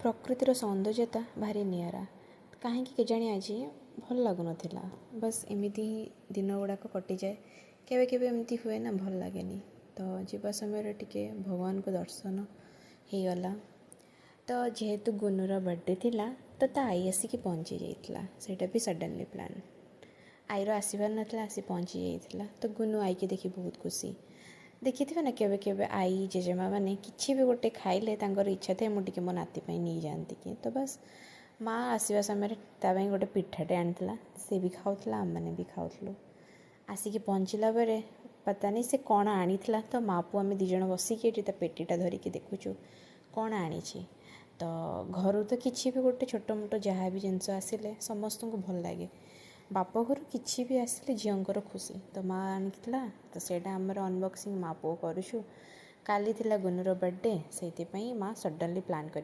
प्रकृतिर सौंदर्यता भारी निरा कहीं केजाणी आज भल लगुन बस एमती ही दिन गुड़ाक कटि जाए केवे केवे एमती हुए ना भल लगे तो जीवा समय टिके भगवान को दर्शन हो गला। तो जेहेतु गुनुर बर्थडे थिला तो ता आई आसिक पहुँची जाइए सेटा भी सडनली प्लान आईर आसबार नाला आसी पहुँची जाइए तो गुनु आई की देखी बहुत खुशी देखी थे ना केवे केवे आई जेजेमा मैंने किसी भी गोटे खाइले इच्छा थे मुझे मो नाती नहीं जाती कि तो बस माँ आसवा समय तापाई गोटे पिठाटे आनीला सी भी खाऊला आम मैंने भी खाऊलु आसिक पहुँचला बेले पता नहीं से कौन आनी तो माँ पु आम दिज बसिकी ये पेटीटा धरिकी देखुचु कौन आनी तो घर तो किसी भी गोटे छोट मोट जहाँ भी जिनस आसिले समस्त को भल लगे बाप घर किसी भी आसिले झीर खुशी तो माँ आनी तो सेटा आमर अनबॉक्सिंग माँ पु करुचु काली थिला गुनुर बर्थडे से माँ सडनली प्लान कर